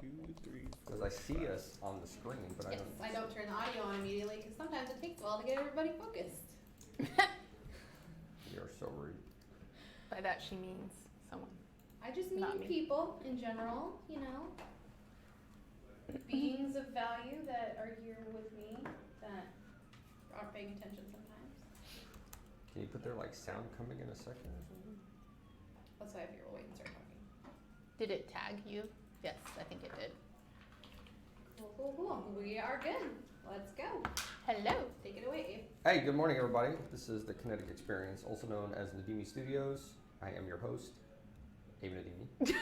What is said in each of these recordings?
2, 3, 4. Because I see us on the screen, but Yes, I don't turn the audio on immediately because sometimes it takes a while to get everybody focused. You're so rude. By that she means someone. I just Not mean me. people in general, you know, beings of value that are here with me that aren't paying attention sometimes. Can you put their like sound coming in a second or something? That's why I figure we'll wait and start talking. Did it tag you? Yes, I think it did. Cool. We are good. Let's go. Hello. Take it away, Abe. Hey, good morning, everybody. This is the Kinetic Experience, also known as Nadimi Studios. I am your host, Abe Nadimi.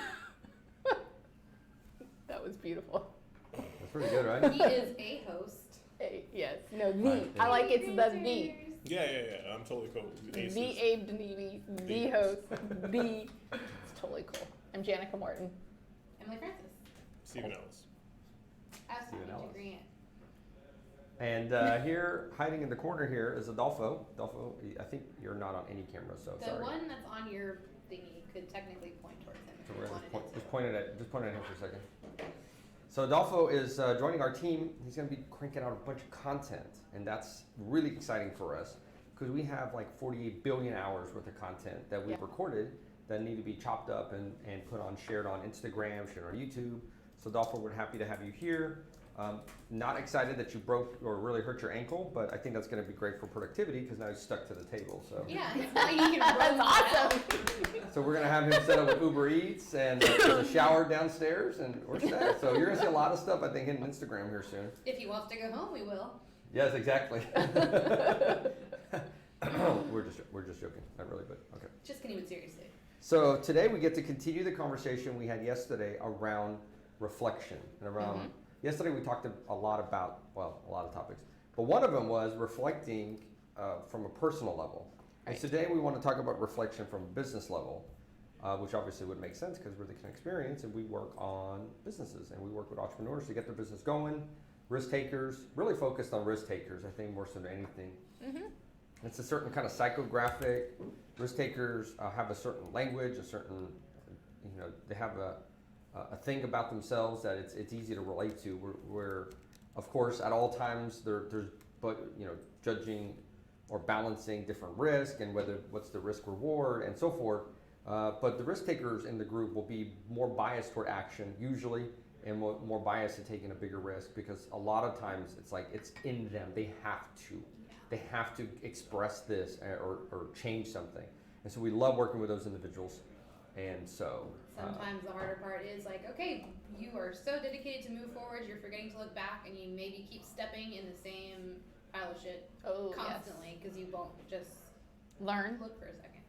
That was beautiful. That's pretty good, right? He is a host. Yes. No, the. Right. I like it's the the. Yeah. I'm totally cool. The Abe Nadimi, the host, the. It's totally cool. I'm Jannica Morton. Emily Francis. Stephen Ellis. Absolutely Ellis. Grant. And here, hiding in the corner here, is Adolfo. Adolfo, I think you're not on any camera, so The sorry. one that's on your thingy could technically point towards him if So you we're wanted gonna it to. just point at him for a second. So Adolfo is joining our team. He's going to be cranking out a bunch of content, and that's really exciting for us because we have like 48 billion hours worth of content that we've Yeah. recorded that need to be chopped up and put on, shared on Instagram, shared on YouTube. So Adolfo, we're happy to have you here. Not excited that you broke or really hurt your ankle, but I think that's going to be great for productivity because now he's stuck to the table. So Yeah, it's not you can run That's awesome. So we're gonna have him set up with Uber Eats and there's a shower downstairs, and we're set. So you're gonna see a lot of stuff, I think, hitting Instagram here soon. If he wants to go home, we will. Yes, exactly. we're just joking, not really, but okay. Just kidding, but seriously. So today we get to continue the conversation we had yesterday around reflection and around. Yesterday we talked a lot about a lot of topics, but one of them was reflecting from a personal level. And Right. today we want to talk about reflection from a business level, which obviously would make sense because we're the Kinetic Experience and we work on businesses and we work with entrepreneurs to get their business going, risk takers, really focused on risk takers, I think more so than anything. It's a certain kind of psychographic. Risk takers have a certain language, a certain, they have a thing about themselves that it's easy to relate to. Where of course, at all times there's judging or balancing different risk and what's the risk reward and so forth. But the risk takers in the group will be more biased toward action usually, and more biased to taking a bigger risk because a lot of times it's like it's in them. They have to. They have to express this or change something. And so we love working with those individuals. And so Sometimes the harder part is like, okay, you are so dedicated to move forward, you're forgetting to look back, and you maybe keep stepping in the same pile of shit constantly because you won't just Learn. look for a second.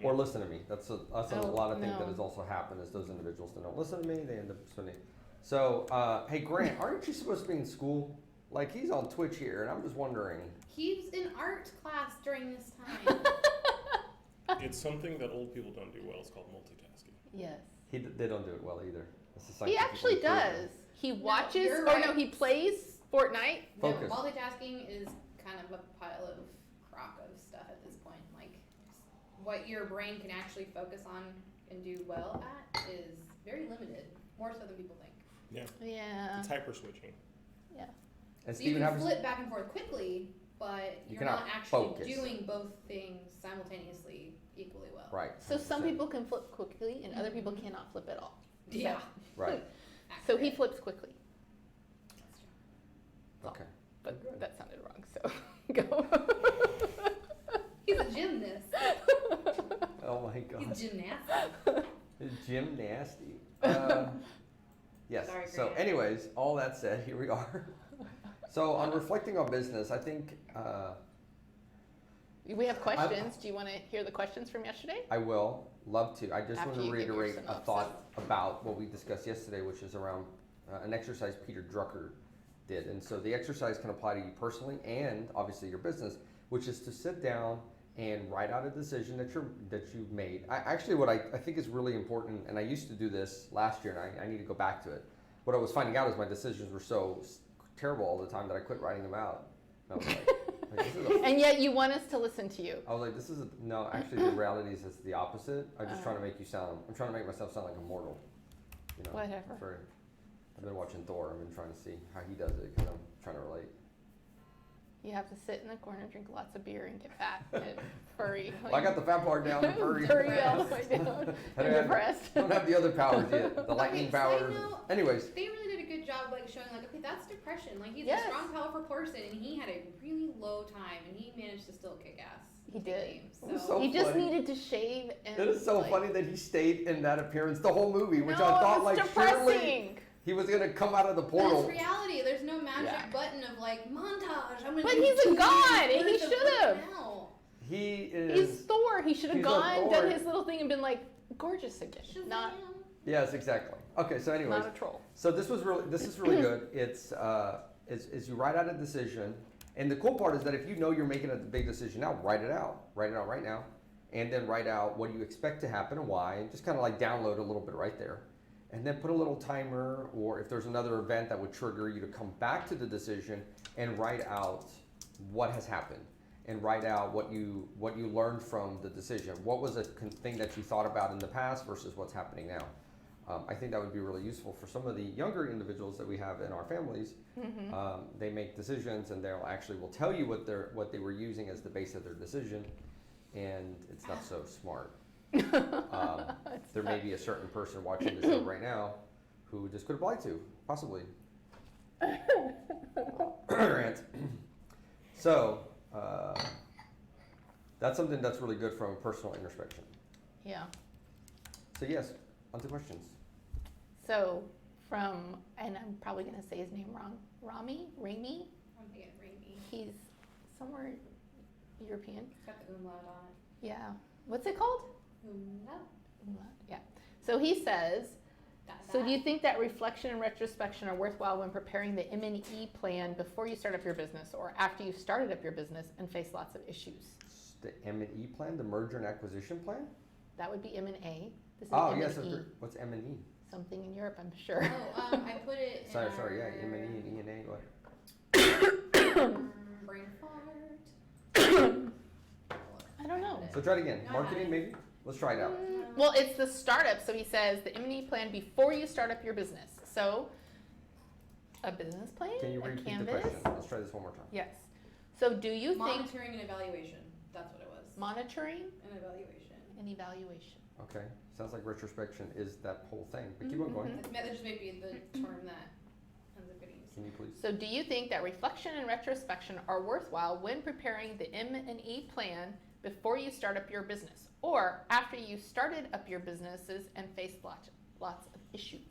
or listen to me. That's a lot of things no. that has also happened is those individuals that don't listen to me, they end up spending. So, hey Grant, aren't you supposed to be in school? Like he's on Twitch here, and I'm just wondering. He's in art class during this time. It's something that old people don't do well. It's called multitasking. Yes. They don't do it well either. It's a He scientific actually proven. does. He watches, you're or right. no, he plays Fortnite. Focus. No, multitasking is kind of a pile of crock of stuff at this point. Like, what your brain can actually focus on and do well at is very limited, more so than people think. Yeah. Yeah. It's hyper switching. Yeah. And So you Stephen can happens. flip back and forth quickly, but You you're not cannot actually focus. doing both things simultaneously equally well. Right. So some 100%. people can flip quickly and other people cannot flip at all. Yeah. Right. So he Accurate. flips quickly. That's true. Okay. But that sounded wrong, so go. He's a gymnast. Oh my God. He's gymnastic. Gym nasty. Yes. Sorry, So, Grant. anyways, all that said, here we are. So, on reflecting on business, I think We have questions. Do you want to hear the questions from yesterday? I will love to. I just After want to you give your reiterate a synopsis. thought about what we discussed yesterday, which is around an exercise Peter Drucker did. And so, the exercise can apply to you personally and obviously your business, which is to sit down and write out a decision that you've made. What I think is really important, and I used to do this last year, and I need to go back to it. What I was finding out is my decisions were so terrible all the time that I quit writing them out. And I was like, this is a And yet you want us to listen to you. I was like, no, actually the reality is it's the opposite. I'm just trying to make myself sound like immortal. Whatever. For been watching Thor. I've been trying to see how he does it because I'm trying to relate. You have to sit in the corner, drink lots of beer, and get fat and furry. Well, I got the fat part down, the furry. Furry all the way down. And depressed. Don't have the other powers yet. The lightning Okay, powers. side note, Anyways, they really did a good job, like showing, like, okay, that's depression. Like, he's Yes. a strong, powerful person, and he had a really low time, and he managed to still kick ass. He in the did. game, It was so so He just funny. needed to shave and. it is so like, funny that he stayed in that appearance the whole movie, which no, I thought it was like surely depressing. he was gonna come out of the But portal. it's reality. There's no magic Yeah. button of like montage. I'm gonna But do he's a 2 god, years and he worth of should've. work now. He He's is. Thor. He should have he's a gone, Thor. done his little thing, and been like gorgeous again. Shazam. Not Yes, exactly. Okay, so anyways, not a troll. so this is really good. It's is you write out a decision, and the cool part is that if you know you're making a big decision now, write it out right now, and then write out what do you expect to happen and why, and just kind of like download a little bit right there, and then put a little timer, or if there's another event that would trigger you to come back to the decision and write out what has happened, and write out what you learned from the decision. What was a thing that you thought about in the past versus what's happening now. I think that would be really useful for some of the younger individuals that we have in our families. They make decisions, and they'll actually will tell you what they were using as the base of their decision, and it's not so smart. There may be a certain person watching the show right now who this could apply to, possibly. Rant. So that's something that's really good from a personal introspection. Yeah. So yes, on to questions. So from, and I'm probably gonna say his name wrong. Rami. I'm thinking Raimi. He's somewhere European. It's got the umlaut on it. Yeah. What's it called? Umlaut. Yeah. So he says, That. so do you think that reflection and retrospection are worthwhile when preparing the M&E plan before you start up your business or after you've started up your business and face lots of issues? The M&E plan, the merger and acquisition plan? That would be M&A. This is Oh M&E. yes, what's M&E? Something in Europe, I'm sure. Oh, I put it in Sorry, yeah, our M&E and E&A, what? brain fart. I don't know. So try it again. No, I Marketing haven't. maybe? Let's try it out. Well, it's the startup. So he says the M&E plan before you start up your business. So a business plan, Can you a repeat the canvas. question? Let's try this one more time. Yes. So do you think Monitoring and evaluation. That's what it was. monitoring An evaluation. and evaluation? Okay, sounds like retrospection is that whole thing, but keep on going. That just may be the term that ends up getting used. Can you please? So do you think that reflection and retrospection are worthwhile when preparing the M&E plan before you start up your business or after you started up your businesses and faced lots of issues?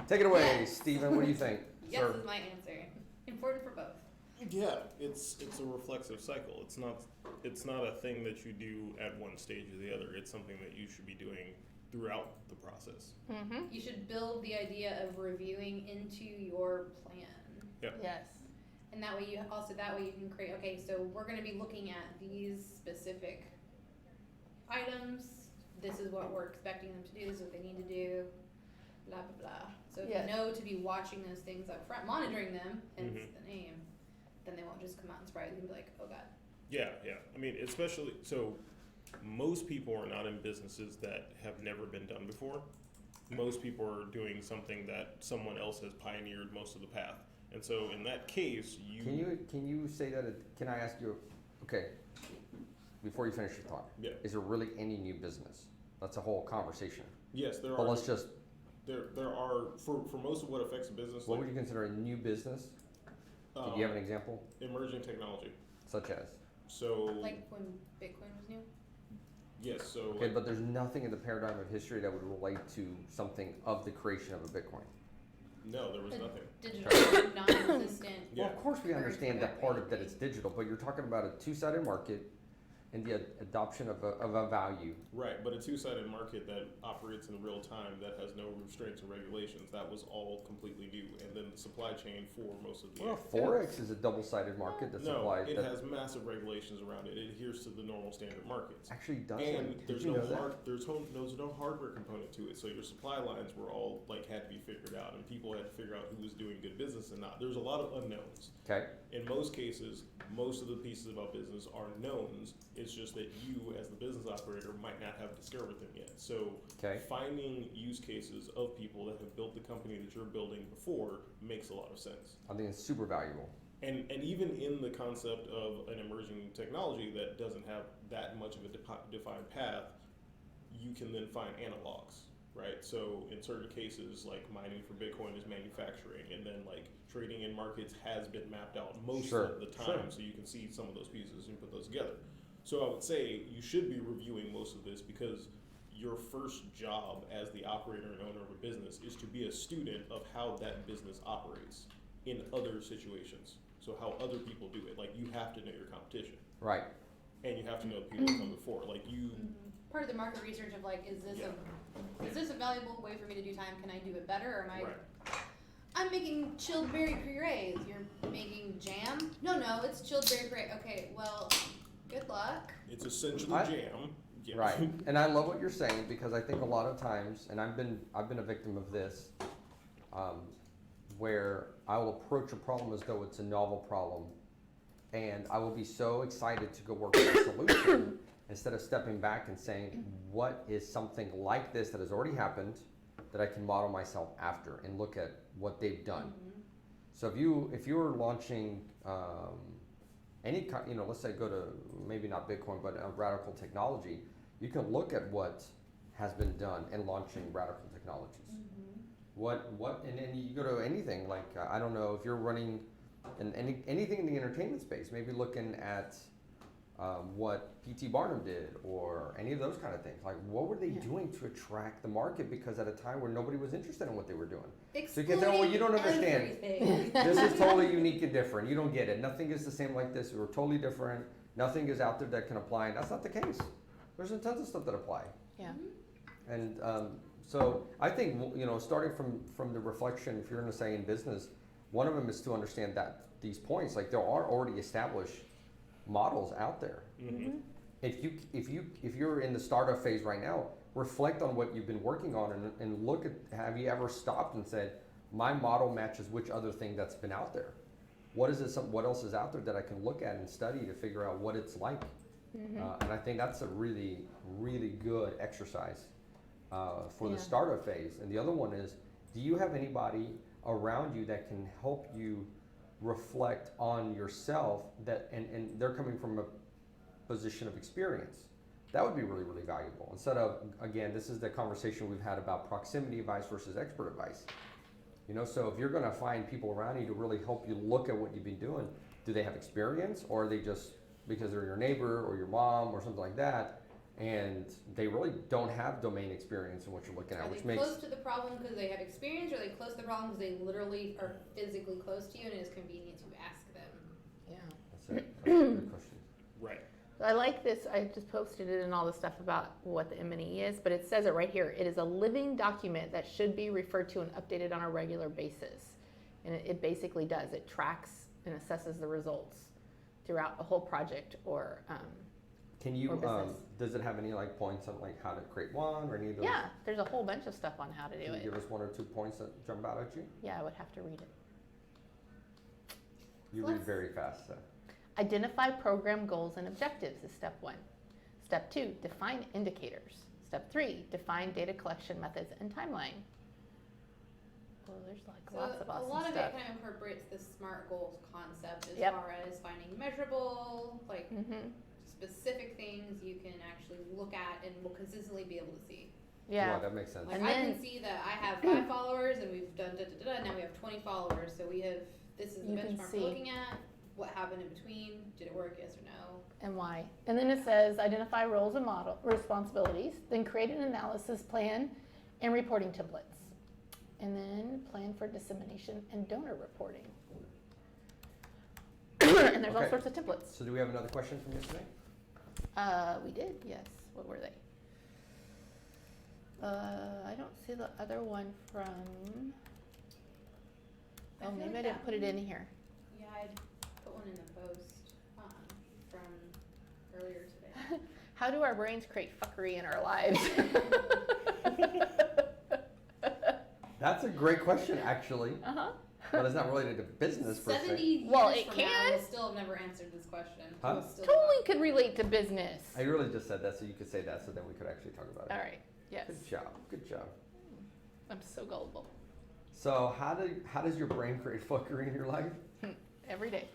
Take it away, Yes. Stephen. What do you think, Yes sir? is my answer. Important for both. Yeah, it's a reflexive cycle. It's not a thing that you do at one stage or the other. It's something that you should be doing throughout the process. Mm-hmm. You should build the idea of reviewing into your plan. Yes. And that way you can create, okay, so we're gonna be looking at these specific items. This is what we're expecting them to do, this is what they need to do, blah, blah, blah. So if Yes. you know to be watching those things up front, monitoring them, hence Mhm. the name, then they won't just come out and surprise you and be like, oh god. Yeah. I mean, especially, so most people are not in businesses that have never been done before. Most people are doing something that someone else has pioneered most of the path. And so in that case, Can you say that? Can I ask you? Okay, before you finish your thought, Yeah. is there really any new business? That's a whole conversation. yes, there But are, let's just. there are, for most of what affects a business, What like, would you consider a new business? Do you have an example, emerging technology. such as? So, Like when Bitcoin was new? yes, so. Okay, but there's nothing in the paradigm of history that would relate to something of the creation of a Bitcoin. No, there was nothing. Digital, non-existent. Yeah. Well, of course we Currency understand that back part of that reality. it's digital, but you're talking about a two-sided market and the adoption of a value. Right, but a two-sided market that operates in real time that has no restraints or regulations, that was all completely new. And then the supply chain for most of the Well, Forex is a double-sided market that no, supplies. it that has massive regulations around it. It adheres to the normal standard markets. actually does. And Did there's you no know that? there's no hardware component to it, so your supply lines were all like had to be figured out, and people had to figure out who was doing good business and not. There's a lot of unknowns. Okay. In most cases, most of the pieces about business are knowns. It's just that you, as the business operator, might not have discovered them yet. So Okay. finding use cases of people that have built the company that you're building before makes a lot of sense. I think it's super valuable. And even in the concept of an emerging technology that doesn't have that much of a defined path, you can then find analogs, right? So in certain cases, like mining for Bitcoin is manufacturing, and then like trading in markets has been mapped out most Sure, of the time, sure. so you can see some of those pieces and put those together. So I would say you should be reviewing most of this, because your first job as the operator and owner of a business is to be a student of how that business operates in other situations. So how other people do it. Like, you have to know your competition, Right. and you have to know the people that come before. Like, you, Part of the market research of like, is this a valuable way for me to do time? Can I do it better, or am I? right. I'm making chilled berry purees. You're making jam? No, it's chilled berry puree. Okay, well, good luck. It's essentially I- jam. Yeah. Right. And I love what you're saying, because I think a lot of times, and I've been a victim of this, where I will approach a problem as though it's a novel problem, and I will be so excited to go work on a solution instead of stepping back and saying, what is something like this that has already happened that I can model myself after and look at what they've done. So if you're launching any kind, let's say go to maybe not Bitcoin, but a radical technology, you can look at what has been done in launching radical technologies. And then you go to anything like I don't know if you're running anything in the entertainment space, maybe looking at what P.T. Barnum did or any of those kind of things. Like, what were they doing to attract the market? Because at a time where nobody was interested in what they were doing. So you get there, well, you don't understand. This is totally unique and different. You don't get it. Nothing is the same like this. We're totally different. Nothing is out there that can apply. And that's not the case. There's tons of stuff that apply. Yeah. And so I think, starting from the reflection, if you're going to say in business, one of them is to understand that these points, like there are already established models out there. Mm-hmm. If you're in the startup phase right now, reflect on what you've been working on and look at, have you ever stopped and said, my model matches which other thing that's been out there? What else is out there that I can look at and study to figure out what it's like? And I think that's a really, really good exercise for the startup phase. And the other one is, do you have anybody around you that can help you reflect on yourself and they're coming from a position of experience? That would be really, really valuable. Instead of, again, this is the conversation we've had about proximity advice versus expert advice. So if you're going to find people around you to really help you look at what you've been doing, do they have experience, or are they just because they're your neighbor or your mom or something like that, and they really don't have domain experience in what you're looking at, Are they close to the problem because they have experience, or are they close to the problem because they literally are physically close to you and it is convenient to ask them? Yeah. That's it. That's a good question. Right. I like this. I just posted it and all the stuff about what the M&E is, but it says it right here. It is a living document that should be referred to and updated on a regular basis. And it basically does. It tracks and assesses the results throughout a whole project or Can you, or business. does it have any points on how to create one or any of those? Yeah, there's a whole bunch of stuff on how to do Can you it. give us one or two points that jump out at you? Yeah, I would have to read it. You read very fast, so. Identify program goals and objectives is step 1. Step 2, define indicators. Step 3, define data collection methods and timeline. Well, there's lots of awesome a lot stuff. of it kind of incorporates the SMART goals concept as Yep. far as finding measurable, Mm-hmm. specific things you can actually look at and will consistently be able to see. Yeah. That makes sense. Like, And I then- can see that I have 5 followers and we've done now we have 20 followers, so this is the You can benchmark see. we're looking at. What happened in between? Did it work? Yes or no? And why. And then it says identify roles and model responsibilities, then create an analysis plan and reporting templates. And then plan for dissemination and donor reporting. And there's all Okay. sorts of templates. So do we have another question from yesterday? We did, yes. What were they? I don't see the other one from, I oh, feel maybe like I didn't that put it one- in here. Yeah, I put one in the post from earlier today. How do our brains create fuckery in our lives? That's a great question, actually. Uh-huh. But it's not related to business per 70 se. years Well, it from now, can. we'll still have never answered this question. Huh? We'll still Totally could relate to business. I really just said that so you could say that, so then we could actually talk about it. All right. Yes. Good job. Good job. I'm so gullible. So how does your brain create fuckery in your life? Every day.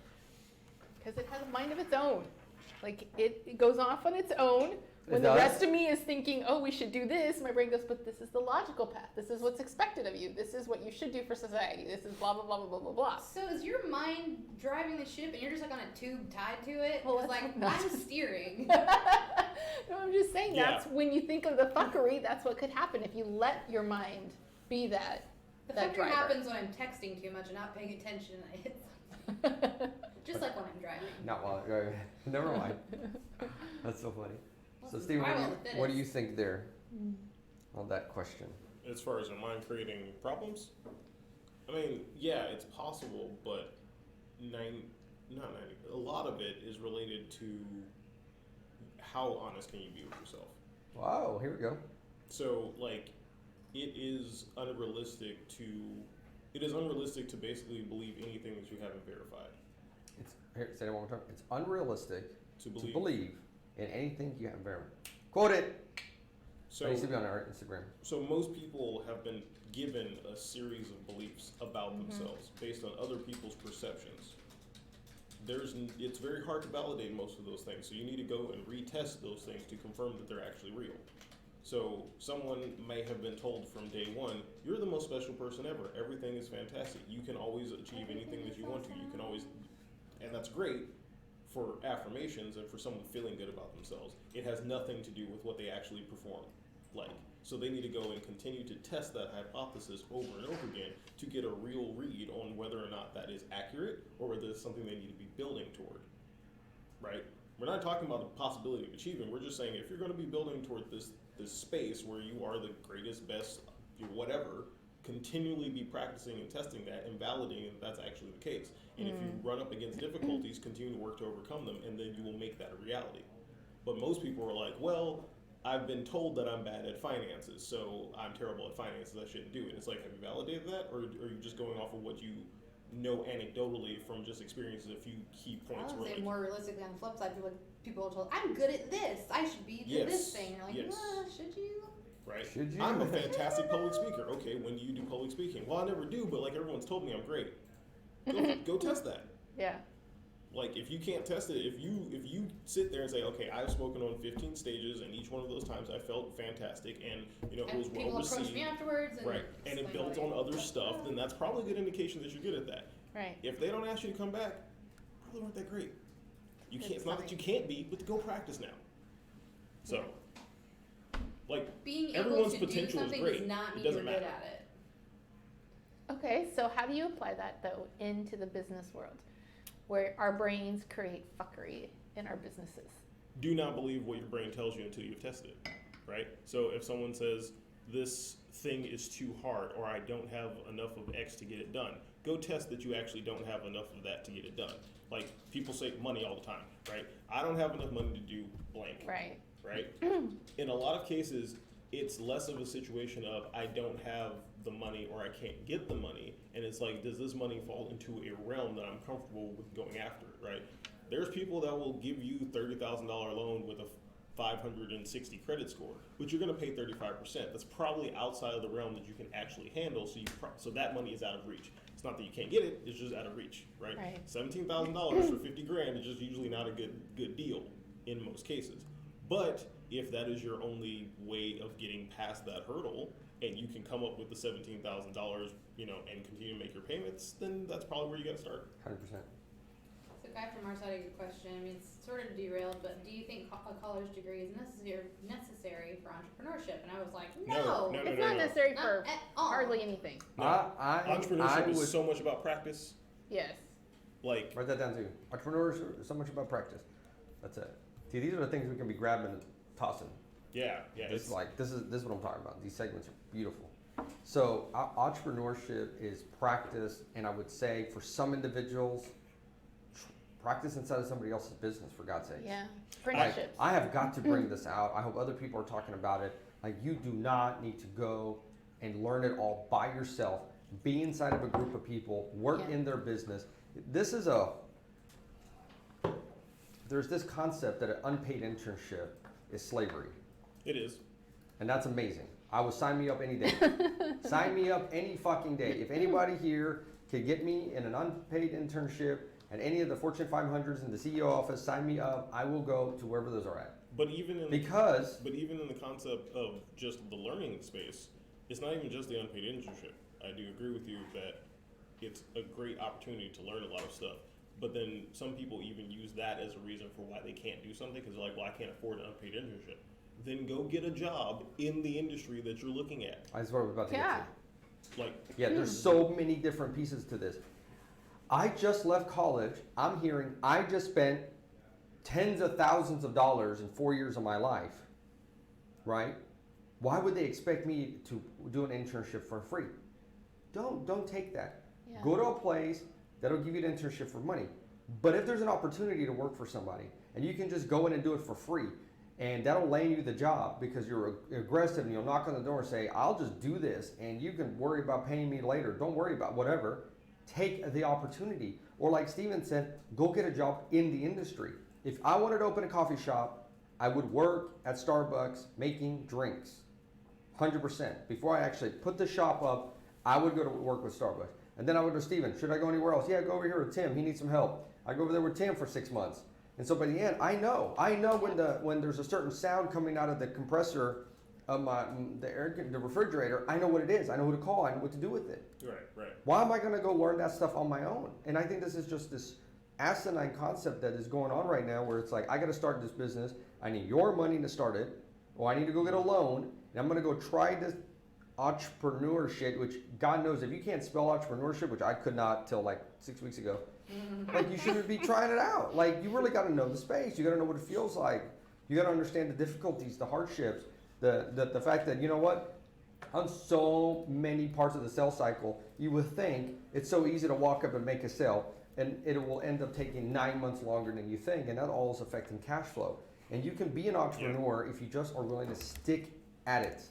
Because it has a mind of its own. Like, it goes off on its own. When It the does? rest of me is thinking, oh, we should do this, my brain goes, but this is the logical path. This is what's expected of you. This is what you should do for society. This is blah, blah, blah, blah, blah, blah, blah. So is your mind driving the ship and you're just like on a tube tied to it? Well, It's let's like, hope not. I'm steering. No, I'm just saying Yeah. that's when you think of the fuckery, that's what could happen if you let your mind be that The that fucker driver. happens when I'm texting too much and not paying attention and I hit something. Just like when I'm driving. Not while. Never mind. That's so funny. So Well, Steve, survival of the what do you fittest. think there on that question? As far as your mind creating problems, I mean, yeah, it's possible, but a lot of it is related to how honest can you be with yourself. Wow, here we go. So, like, it is unrealistic to basically believe anything that you haven't verified. It's here. Say that one more time. It's unrealistic To to believe. believe in anything you haven't verified. Quote it. So, That needs to be on our Instagram. so most people have been given a series of beliefs about themselves based on other people's perceptions. It's very hard to validate most of those things, so you need to go and retest those things to confirm that they're actually real. So someone may have been told from day one, you're the most special person ever. Everything is fantastic. You can always achieve anything that you want to. You can always, and that's great for affirmations and for someone feeling good about themselves. It has nothing to do with what they actually perform like. So they need to go and continue to test that hypothesis over and over again to get a real read on whether or not that is accurate or whether it's something they need to be building toward, right? We're not talking about the possibility of achieving. We're just saying if you're going to be building toward this space where you are the greatest, best, whatever, continually be practicing and testing that and validating that that's actually the case. And if you run up against difficulties, continue to work to overcome them, and then you will make that a reality. But most people are like, well, I've been told that I'm bad at finances, so I'm terrible at finances, I shouldn't do it. It's like, have you validated that, or are you just going off of what you know anecdotally from just experiences, a few key I points? would where say like, more realistically on the flip side, people are told, I'm good at this. I should be Yes, this thing. And you're like, yes. should you? right? Should you? I'm a fantastic public speaker. Okay, when do you do public speaking? Well, I never do, but like everyone's told me I'm great. Go test that. Yeah. Like if you can't test it, if you sit there and say, okay, I've spoken on 15 stages and each one of those times I felt fantastic and it was And well people approach received, me afterwards and right? And it explain builds why. on other stuff, then that's probably a good indication that you're good at that. Right. If they don't ask you to come back, probably aren't that great. You can't. It's It's not that you can't be, but go practice now. So, like Being able everyone's to do potential is something great. does not It mean you're doesn't good matter. at it. Okay, so how do you apply that though into the business world, where our brains create fuckery in our businesses? Do not believe what your brain tells you until you've tested it, right? So if someone says this thing is too hard or I don't have enough of X to get it done, go test that you actually don't have enough of that to get it done. Like people say money all the time, right? I don't have enough money to do blank, Right. right? In a lot of cases, it's less of a situation of I don't have the money or I can't get the money, and it's like, does this money fall into a realm that I'm comfortable with going after it, right? There's people that will give you $30,000 loan with a 560 credit score, but you're going to pay 35%. That's probably outside of the realm that you can actually handle, so that money is out of reach. It's not that you can't get it, it's just out of reach, right? Right. $17,000 for 50 grand is just usually not a good deal in most cases. But if that is your only way of getting past that hurdle and you can come up with the $17,000, and continue to make your payments, then that's probably where you got to start. 100%. So, Guy, from our side of your question, I mean, it's sort of derailed, but do you think a college degree is necessary for entrepreneurship? And I was like, no, No. It's not necessary not for at all. hardly anything. No. I Entrepreneurship would is so much about practice. Yes. Like, write that down too. Entrepreneurs are so much about practice. That's it. See, these are the things we can be grabbing and tossing. yeah. This is what I'm talking about. These segments are beautiful. So entrepreneurship is practice, and I would say for some individuals, practice inside of somebody else's business, for God's sake. Yeah. Like, Friendships. I have got to bring this out. I hope other people are talking about it. Like, you do not need to go and learn it all by yourself, be inside of a group of people, work Yeah. in their business. There's this concept that an unpaid internship is slavery. It is. And that's amazing. I would sign me up any day. Sign me up any fucking day. If anybody here could get me in an unpaid internship at any of the Fortune 500s in the CEO office, sign me up. I will go to wherever those are at. But even in the concept of just the learning space, it's not even just the unpaid internship. I do agree with you that it's a great opportunity to learn a lot of stuff. But then some people even use that as a reason for why they can't do something because they're like, well, I can't afford an unpaid internship. Then go get a job in the industry that you're looking at. That's what I was about to Yeah. get to. Like, Yeah, there's so many different pieces to this. I just left college. I'm hearing I just spent tens of thousands of dollars in 4 years of my life, right? Why would they expect me to do an internship for free? Don't take that. Yeah. Go to a place that'll give you an internship for money. But if there's an opportunity to work for somebody and you can just go in and do it for free, and that'll land you the job because you're aggressive and you'll knock on the door and say, I'll just do this and you can worry about paying me later. Don't worry about whatever. Take the opportunity. Or like Steven said, go get a job in the industry. If I wanted to open a coffee shop, I would work at Starbucks making drinks. 100%. Before I actually put the shop up, I would go to work with Starbucks. And then I would go, Steven, should I go anywhere else? Yeah, go over here with Tim. He needs some help. I go over there with Tim for 6 months. And so by the end, I know when there's a certain sound coming out of the compressor of the refrigerator, I know what it is. I know who to call. I know what to do with it. right. Why am I going to go learn that stuff on my own? And I think this is just this asinine concept that is going on right now where it's like, I got to start this business. I need your money to start it, or I need to go get a loan, and I'm going to go try this entrepreneur shit, which God knows if you can't spell entrepreneurship, which I could not till like 6 weeks ago, like you shouldn't be trying it out. Like you really got to know the space. You got to know what it feels like. You got to understand the difficulties, the hardships, the fact that, you know what, on so many parts of the sales cycle, you would think it's so easy to walk up and make a sale, and it will end up taking 9 months longer than you think, and that all is affecting cash flow. And you can be an entrepreneur if you just are willing to stick at it.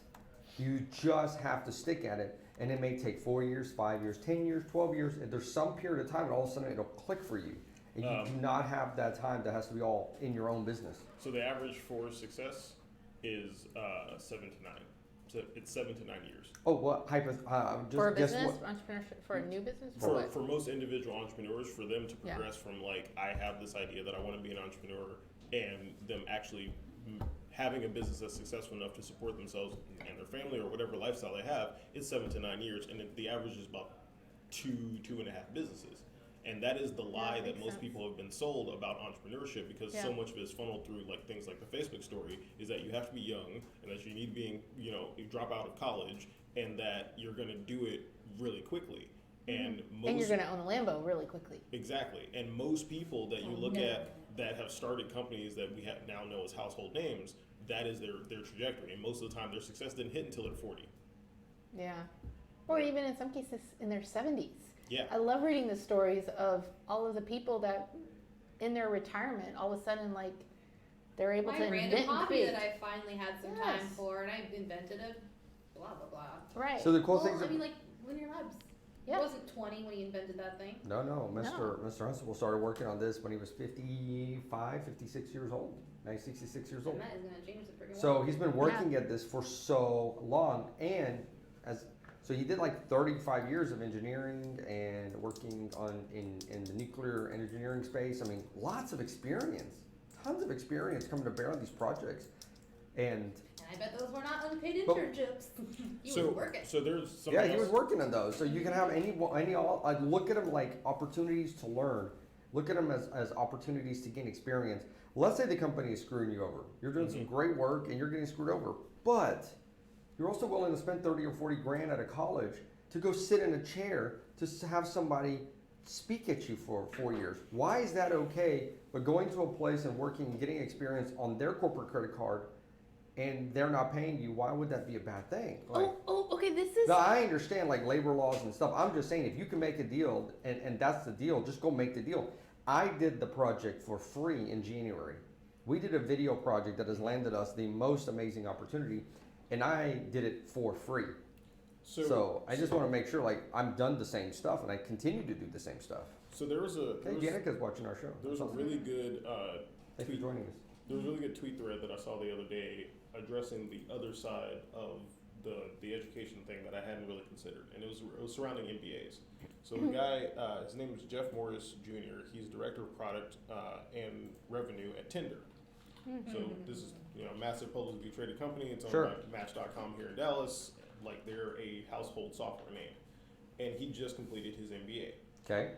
You just have to stick at it, and it may take 4 years, 5 years, 10 years, 12 years. And there's some period of time, and all of a sudden it'll click for you. And you do not have that time that has to be all in your own business. So the average for success is 7 to 9. So it's 7 to 9 years. Oh, what For a guess business, what? entrepreneurship, for a new business, For what? for most individual entrepreneurs, for them to Yeah. progress from like, I have this idea that I want to be an entrepreneur, and them actually having a business that's successful enough to support themselves and their family or whatever lifestyle they have, it's 7 to 9 years, and the average is about 2.5 businesses. And that is the lie that makes most sense. people have been sold about entrepreneurship, because so much of it is funneled through like things like the Facebook story, is that you have to be young and that you need to be, you drop out of college, and that you're going to do it really quickly. And And you're going to own a Lambo really quickly. Exactly. And most people that you look at that have started companies that we have now know as household names, that is their trajectory. And most of the time their success didn't hit until they're 40. Yeah. Or even in some cases in their 70s. Yeah. I love reading the stories of all of the people that in their retirement, all of a sudden, like, they're able My to random invent and hobby create. that I finally had some Yes. time for, and I invented a blah blah blah. Right. So the cool Well, things. I mean, like Linear Labs. Yeah. He wasn't 20 when he invented that thing. No, Mr. Huntsville started working on this when he was 55, 56 years old. Now he's 66 years old. And that is gonna change the freaking So world. he's been working at this for so long, and so he did like 35 years of engineering and working in the nuclear engineering space. I mean, lots of experience, tons of experience coming to bear on these projects, and And I bet those were not unpaid But- internships. He was working. So there's something yeah, he else. was working on those. So you can have look at them like opportunities to learn. Look at them as opportunities to gain experience. Let's say the company is screwing you over. You're doing some great work and you're getting screwed over, but you're also willing to spend 30 or 40 grand out of college to go sit in a chair to have somebody speak at you for 4 years. Why is that okay? But going to a place and working and getting experience on their corporate credit card and they're not paying you, why would that be a bad thing? Like, Okay, this is. now, I understand like labor laws and stuff. I'm just saying if you can make a deal and that's the deal, just go make the deal. I did the project for free in January. We did a video project that has landed us the most amazing opportunity, and I did it for free. So I just want to make sure, like, I'm done the same stuff and I continue to do the same stuff. So there was a Hey, Jannica's watching our show. there was a really good Thanks for joining us. there was a really good tweet thread that I saw the other day addressing the other side of the education thing that I hadn't really considered, and it was surrounding MBAs. So the guy, his name is Jeff Morris Jr. He's director of product and revenue at Tinder. So this is a massive publicly traded company. It's owned Sure. by Match.com here in Dallas. Like they're a household software name, and he just completed his MBA. Okay.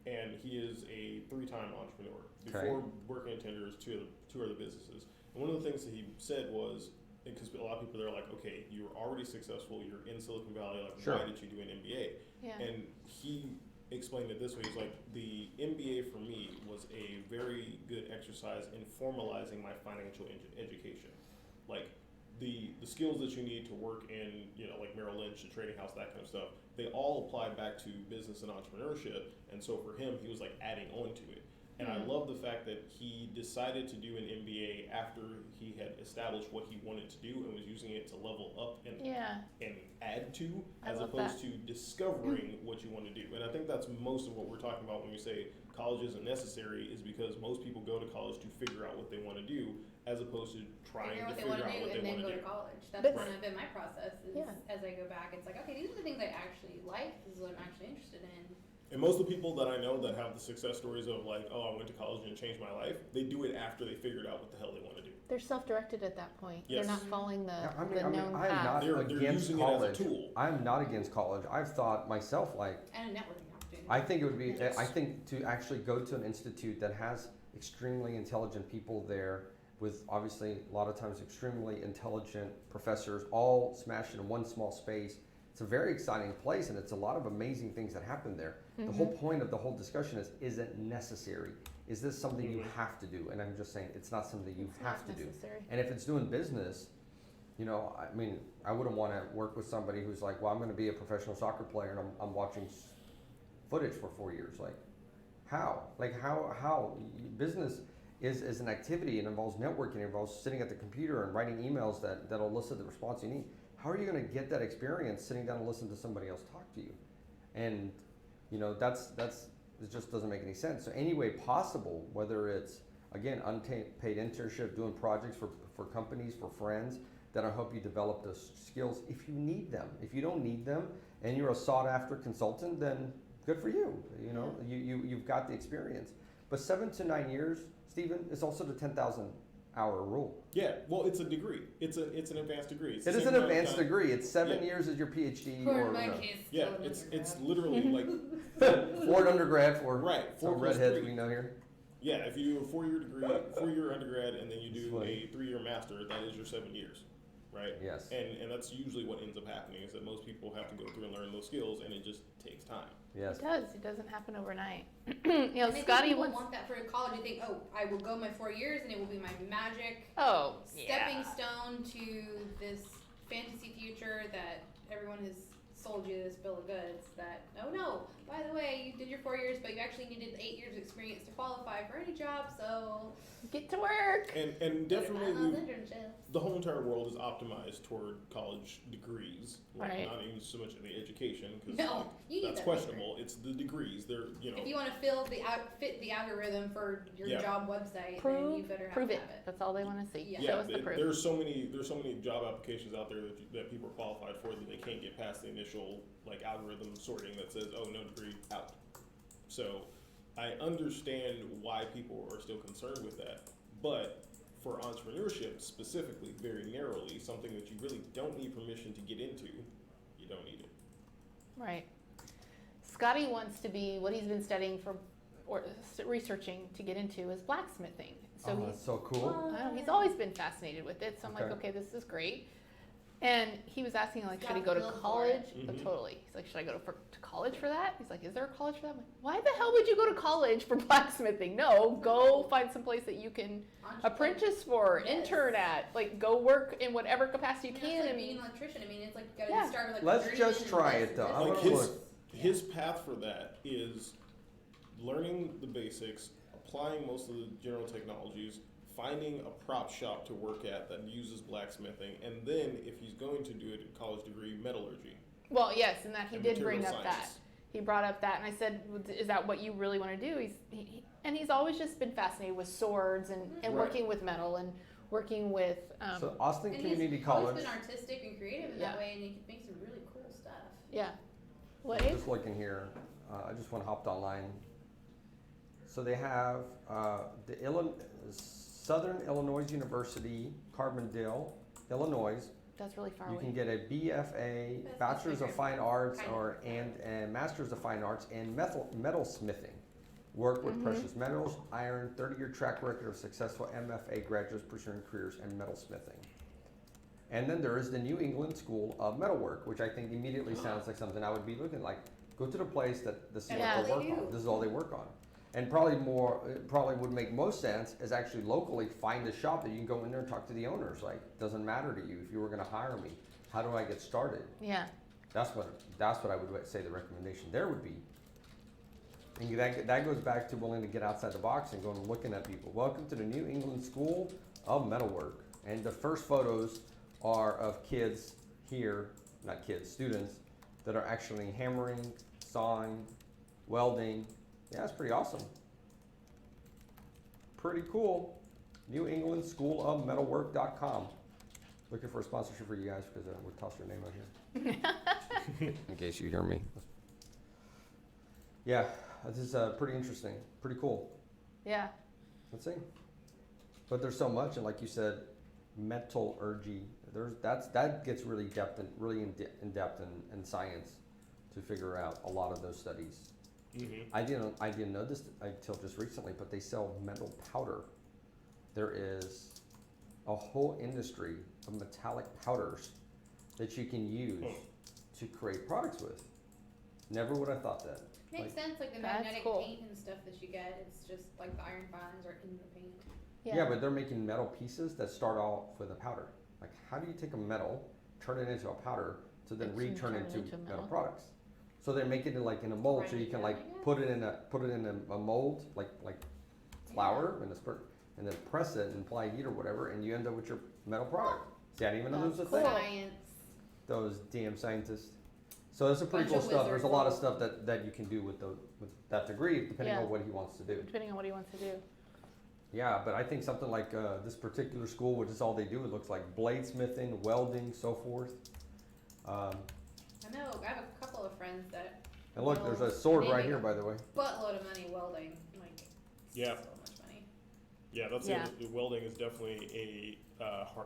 And he is a 3-time entrepreneur. Okay. Before working at Tinder, is two other businesses. And one of the things that he said was, because a lot of people, they're like, okay, you're already successful, you're in Silicon Valley, like, Sure. why did you do an MBA? Yeah. And he explained it this way. He's like, the MBA for me was a very good exercise in formalizing my financial education. Like, the skills that you need to work in, like Merrill Lynch, the trading house, that kind of stuff, they all apply back to business and entrepreneurship. And so for him, he was like adding on to it. And I love the fact that he decided to do an MBA after he had established what he wanted to do and was using it to level up and add to, I as love opposed to discovering what you want to do. And I think that's most of what we're talking about when we say college isn't necessary, is because most people go to college to figure out what they want to do, as opposed to trying Figure out to what they figure want to out do what they and then want go to to do. college. That's But- kind of been my process. Is Yeah. as I go back, it's like, okay, these are the things I actually like. This is what I'm actually interested in. And most of the people that I know that have the success stories of like, oh, I went to college and it changed my life, they do it after they figured out what the hell they want to do. They're self-directed at that point. Yes. They're not following the, Yeah, the known I'm path. not They're against using college. it as a tool. I'm not against college. I've thought myself, like, And a networking opportunity. I think it would be, Yes. I think to actually go to an institute that has extremely intelligent people there with obviously a lot of times extremely intelligent professors all smashed in one small space. It's a very exciting place and it's a lot of amazing things that happen there. The whole point of the whole discussion is it necessary? Is this something you have to do? And I'm just saying, it's not something you It's have not to do. necessary. And if it's doing business, I mean, I wouldn't want to work with somebody who's like, well, I'm going to be a professional soccer player and I'm watching footage for 4 years. Like, how? Like, how? Business is an activity. It involves networking. It involves sitting at the computer and writing emails that'll elicit the response you need. How are you going to get that experience sitting down and listening to somebody else talk to you? And, that's it just doesn't make any sense. So any way possible, whether it's, again, unpaid internship, doing projects for companies, for friends, that'll help you develop those skills if you need them. If you don't need them and you're a sought after consultant, then good for you. You've got the experience. But 7 to 9 years, Stephen, is also the 10,000 hour rule. Yeah, well, it's a degree. It's an advanced degree. It's It the is same an amount of advanced time. degree. It's 7 Yeah. years as your PhD For or my no. case, Yeah, still an it's undergrad. literally like For an undergrad for right, some 4 plus redheads 3. we know here. Yeah, if you do a 4-year degree, 4-year undergrad, and then you That's do funny. a 3-year master, that is your 7 years, right? Yes. And that's usually what ends up happening, is that most people have to go through and learn those skills, and it just takes time. Yes. It does. It doesn't happen overnight. And I think Scotty people once. want that for college. You think, oh, I will go my 4 years and it will be my magic Oh, stepping yeah. stone to this fantasy future that everyone has sold you this bill of goods. That, oh no, by the way, you did your 4 years, but you actually needed 8 years of experience to qualify for any job. So Get to work. And definitely, I love internships. the whole entire world is optimized toward college degrees, like Right. not even so much of the education, because No, you need that's that questionable. It's the degrees. They're If you want to fit the algorithm for your Yeah. job website, then you better Prove it. have it. That's all they want to see. Yeah. Show yeah, us the proof. there's so many job applications out there that people are qualified for that they can't get past the initial like algorithm sorting that says, oh, no degree, out. So I understand why people are still concerned with that, but for entrepreneurship specifically, very narrowly, something that you really don't need permission to get into, you don't need it. Right. Scotty wants to be what he's been studying or researching to get into is blacksmithing. So Oh, that's so cool. I don't know, he's always been fascinated with it. So I'm like, Okay. okay, this is great. And he was asking, like, He's should he got go the to feel for college? it. Mhm. Totally. He's like, should I go to college for that? He's like, is there a college for that? I'm like, why the hell would you go to college for blacksmithing? No, go find some place that you can apprentice for, Yes. intern at, like, go work in whatever capacity you It's can. like and being an electrician. I mean, it's like you gotta Yeah. start with like. Let's a just journeyman try and it, though. this I and Like wanna this. look. his path for that is learning the basics, applying most of the general technologies, finding a prop shop to work at that uses blacksmithing, and then if he's going to do a college degree, metallurgy. Well, yes, and that he And did bring material up that. science. He brought up that, and I said, "Is that what you really want to do?" And he's always just been fascinated with swords and Right. working with metal and working with. So Austin And Community he's College. always been artistic and creative in Yeah. that way, and he can make some really cool stuff. Yeah. What? I'm Abe? just looking here. I just went hopped online. So they have Southern Illinois University, Carbondale, Illinois. That's really far You away. can get a BFA, That's Bachelor's of like Fine Arts, kind of. or and Master's of Fine Arts in metal smithing. Work with Mhm. precious metals, iron, 30-year track record of successful MFA graduates pursuing careers in metal smithing. And then there is the New England School of Metalwork, which I think immediately sounds like something I would be looking like. Go to the place that this is Yeah. what they All work they on. do. This is all they work on. And probably would make most sense is actually locally find a shop that you can go in there and talk to the owners. Like, doesn't matter to you if you were going to hire me. How do I get started? Yeah. That's what I would say the recommendation there would be. And that goes back to willing to get outside the box and going and looking at people. Welcome to the New England School of Metalwork. And the first photos are of kids here, not kids, students, that are actually hammering, sawing, welding. Yeah, it's pretty awesome. Pretty cool. New England School of Metalwork.com. Looking for a sponsorship for you guys because we'll toss your name out here. In case you hear me. Yeah, this is pretty interesting. Pretty cool. Yeah. Let's see. But there's so much, and like you said, metallurgy. That gets really in depth in science to figure out a lot of those studies. Mm-hmm. I didn't know this until just recently, but they sell metal powder. There is a whole industry of metallic powders that you can use to create products with. Never would have thought that. Makes sense, like the That's magnetic cool. paint and stuff that you get. It's just like the iron filings are in the paint. Yeah, but they're making metal pieces that start off with a powder. Like, how do you take a metal, turn it into a powder, to then That you return turn into into metal metal. products? So they're making it like in a mold, so you can like put it in a mold, like flour, and then press it and apply heat or whatever, and you end up with your metal product. See, I didn't even know there was a That's thing. cool. Science. Those damn scientists. So it's a pretty Bunch cool of stuff. There's a lot of wizards. stuff that you can do with that degree, depending Yeah. on what he wants to do. Depending on what he wants to do. Yeah, but I think something like this particular school, which is all they do, it looks like bladesmithing, welding, so forth. I know, I have a couple of friends that And look, there's a Well, sword right maybe. here, by the way. buttload of money welding, like Yeah. so much money. Yeah, that's Yeah. it. Welding is definitely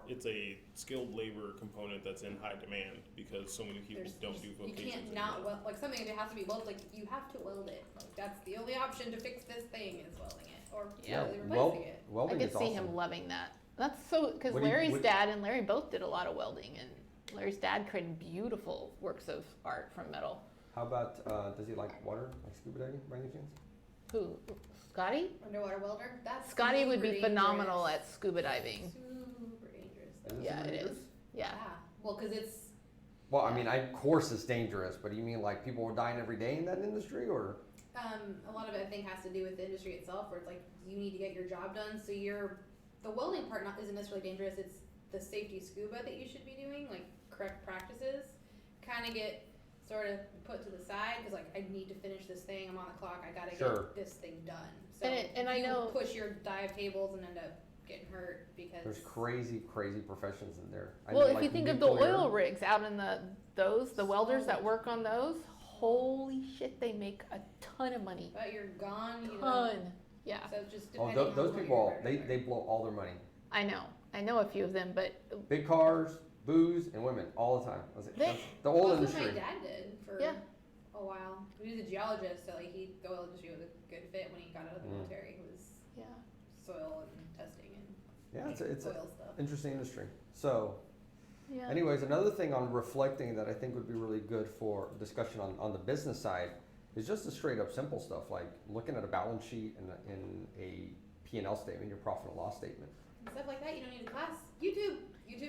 it's a skilled labor component that's in high demand because so many people don't do You vocations. can't anymore. not weld, like something that has to be welded, like you have to weld it. Like that's the only option to fix this thing is welding it or Yeah. completely Weld, replacing it. I welding could is see awesome. him loving that. That's so, because What do you- Larry's what- dad and Larry both did a lot of welding, and Larry's dad created beautiful works of art from metal. How about, does he like water, like scuba diving by any chance? Who? Scotty? Underwater welder? That's Scotty would super be phenomenal dangerous. at scuba diving. Super dangerous. Is it Yeah, super it dangerous? is. Yeah. Well, because it's Well, I mean, of course it's dangerous, but you mean like people are dying every day in that industry, or? a lot of it I think has to do with the industry itself, where it's like you need to get your job done. So the welding part isn't necessarily dangerous. It's the safety scuba that you should be doing, like correct practices, kind of get sort of put to the side because like I need to finish this thing. I'm on the clock. I gotta Sure. get this thing done. So And I you know- push your dive tables and end up getting hurt because There's crazy professions in there. I Well, mean, if like you think of the nuclear- oil rigs out in the welders So that work on those, holy shit, they make a ton of money. but you're gone. You know. Ton. Yeah. So just Oh, depending those on what people, you're they blow all their money. I know a few of them, but Big cars, booze, and women all the time. That's the oil Well, that's what industry. my dad did for Yeah. a while. He was a geologist, so like the oil industry was a good fit when he got out of the Mm. military. It was yeah. soil and testing and Yeah, it's an oil stuff. interesting industry. So, Yeah. anyways, another thing on reflecting that I think would be really good for discussion on the business side is just the straight up simple stuff like looking at a balance sheet and in a P&L statement, your profit and loss statement. And stuff like that. You don't need a class. YouTube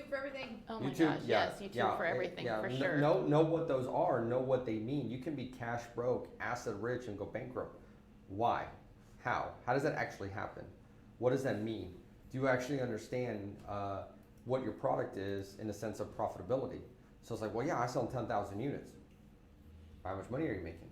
for everything. Oh my YouTube, gosh, yeah, yes, YouTube yeah, for everything, yeah, for sure. Know what those are, know what they mean. You can be cash broke, asset rich, and go bankrupt. Why? How? How does that actually happen? What does that mean? Do you actually understand what your product is in the sense of profitability? So it's like, well, yeah, I sell 10,000 units. How much money are you making?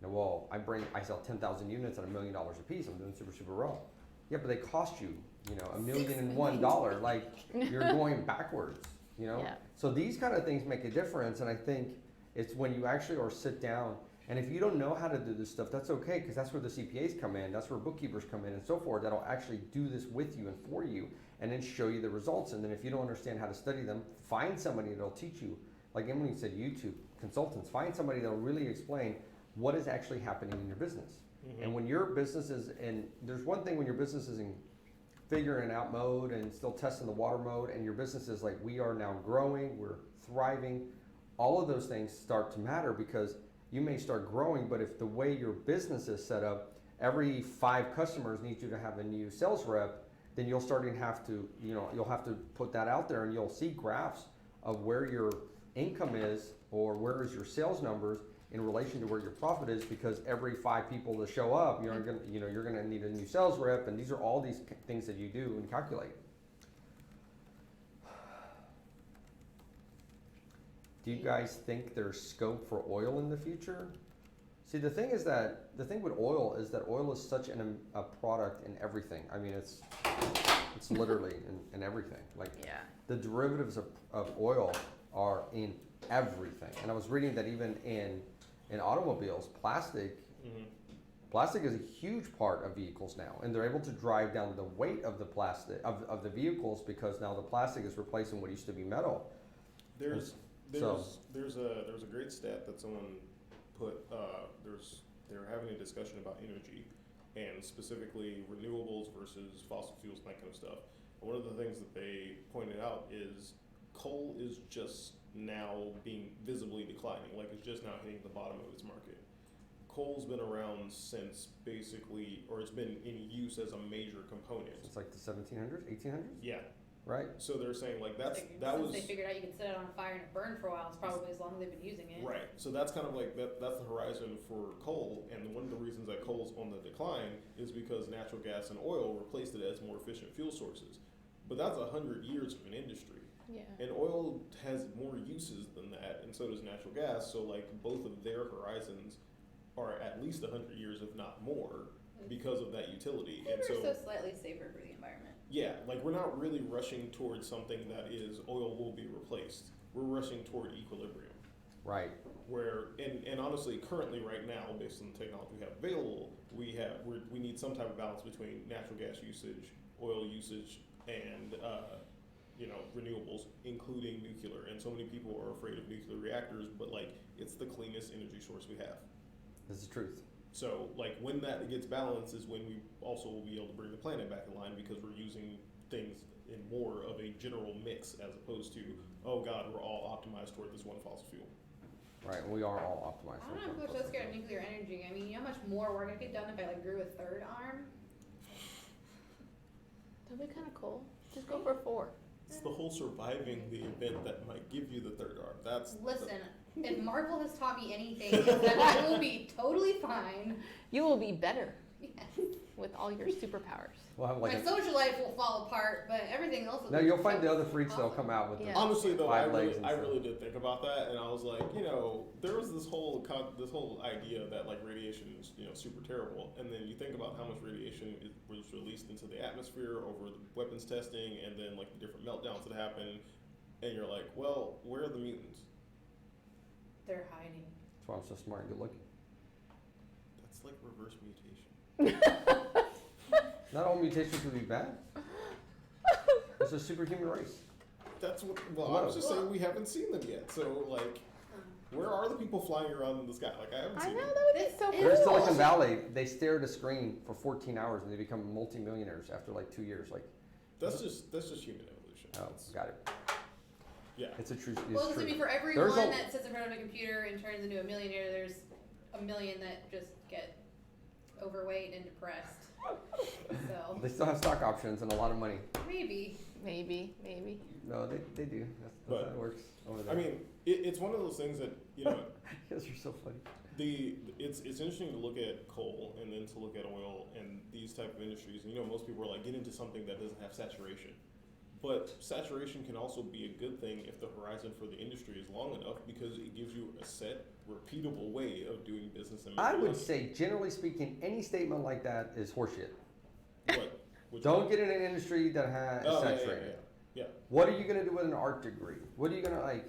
Well, I sell 10,000 units at $1 million a piece. I'm doing super well. Yeah, but they cost you, $1,001. Like, you're going backwards, Yeah. So these kind of things make a difference, and I think it's when you actually or sit down, and if you don't know how to do this stuff, that's okay, because that's where the CPAs come in, that's where bookkeepers come in, and so forth. That'll actually do this with you and for you, and then show you the results. And then if you don't understand how to study them, find somebody that'll teach you. Like Emily said, YouTube consultants. Find somebody that'll really explain what is actually happening in your business. Mhm. And when your business is in, there's one thing when your business is in figuring it out mode and still testing the water mode, and your business is like, we are now growing, we're thriving, all of those things start to matter, because you may start growing, but if the way your business is set up, every 5 customers need you to have a new sales rep, then you'll start to have to, you'll have to put that out there, and you'll see graphs of where your income is or where is your sales numbers in relation to where your profit is, because every 5 people that show up, you're gonna need a new sales rep, and these are all these things that you do and calculate. Do you guys think there's scope for oil in the future? See, the thing with oil is that oil is such a product in everything. I mean, it's literally in everything. Like, Yeah. the derivatives of oil are in everything. And I was reading that even in automobiles, plastic is a huge part of vehicles now, and they're able to drive down the weight of the plastic of the vehicles, because now the plastic is replacing what used to be metal. There's So- a great stat that someone put. They were having a discussion about energy, and specifically renewables versus fossil fuels and that kind of stuff. And one of the things that they pointed out is coal is just now being visibly declining. Like, it's just now hitting the bottom of its market. Coal's been around since basically, or it's been in use as a major component. It's like the 1700s, 1800s, Yeah. right? So they're saying like that Since was they figured out you could set it on fire and it burned for a while, it's probably as long as they've been using it. right. So that's kind of like that's the horizon for coal, and one of the reasons that coal's on the decline is because natural gas and oil replaced it as more efficient fuel sources. But that's 100 years of an industry. Yeah. And oil has more uses than that, and so does natural gas. So like both of their horizons are at least 100 years, if not more, because of that utility. Maybe And we're so slightly safer for the environment. yeah, like we're not really rushing towards something that is oil will be replaced. We're rushing toward equilibrium. Right. Where and honestly, currently right now, based on the technology we have available, we need some type of balance between natural gas usage, oil usage, and renewables, including nuclear. And so many people are afraid of nuclear reactors, but like it's the cleanest energy source we have. This is the truth. So like when that gets balanced is when we also will be able to bring the planet back in line, because we're using things in more of a general mix as opposed to, oh God, we're all optimized toward this one fossil fuel. Right, we are all optimized. I don't know if people are so scared of nuclear energy. I mean, you know how much more work I could get done if I grew a 3rd arm? That'd be kind of cool. Just go for 4. It's the whole surviving the event that might give you the 3rd arm. Listen, if Marvel has taught me anything, it's that I will be totally fine. You will be better Yes. with all your superpowers. We'll have My social life will fall apart, but everything else will no, be you'll find the other awesome. freaks that'll come out with Yeah. the Honestly, though, I 5 legs and stuff. really did think about that, and I was like, there was this whole idea that like radiation is super terrible, and then you think about how much radiation was released into the atmosphere over the weapons testing, and then like the different meltdowns that happen, and you're like, well, where are the mutants? They're hiding. That's why I'm so smart and good looking. That's like reverse mutation. Not all mutations would be bad. It's a superhuman race. That's what. Well, I was just saying we haven't seen them yet. So like, where are the people flying around in the sky? Like I haven't I seen know, them. that would be This so is- cool. There's cool. Silicon Valley. They stare at a screen for 14 hours and they become multimillionaires after like 2 years. Like, That's just human evolution. oh, It's- got it. yeah. It's a true. Well, It's I mean, true. for every There's one a- that sits in front of a computer and turns into a millionaire, there's a million that just get overweight and depressed. So They still have stock options and a lot of money. maybe. Maybe. No, they do. That's But, how it works over there. I mean, it's one of those things that you guys are so funny. it's interesting to look at coal and then to look at oil and these type of industries. And most people are like, get into something that doesn't have saturation. But saturation can also be a good thing if the horizon for the industry is long enough, because it gives you a set, repeatable way of doing business and making I would money. say, generally speaking, any statement like that is horseshit. What? Which Don't one? get in an industry that has Oh, yeah, saturated. yeah. What are you gonna do with an art degree? What are you gonna like?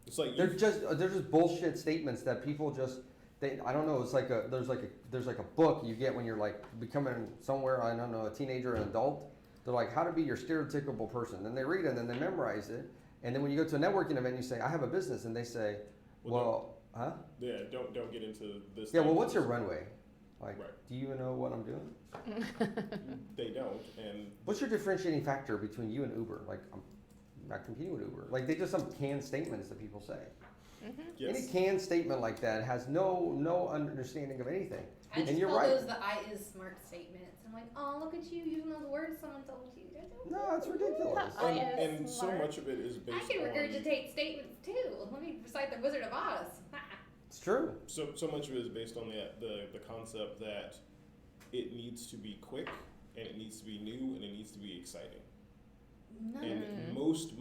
It's like They're just bullshit statements that people just I don't know. It's like there's like a book you get when you're like becoming somewhere, I don't know, a teenager or an adult. They're like, how to be your stereotypical person. Then they read it and then they memorize it. And then when you go to a networking event, you say, I have a business, and they say, well, huh? Yeah, don't get into this. Yeah, well, what's your runway? Like, Right. do you know what I'm doing? They don't, and What's your differentiating factor between you and Uber? Like, I'm not competing with Uber. Like, they just some canned statements that people say. yes. Any canned statement like that has no understanding of anything. I And just you're call right. those the I is smart statements. I'm like, oh, look at you using those words someone told you. No, it's ridiculous. I And is so smart. much of it is based I can on regurgitate statements too. Let me recite the Wizard of Oz. It's true. so much of it is based on the concept that it needs to be quick, and it needs to be new, and it needs to be exciting. And most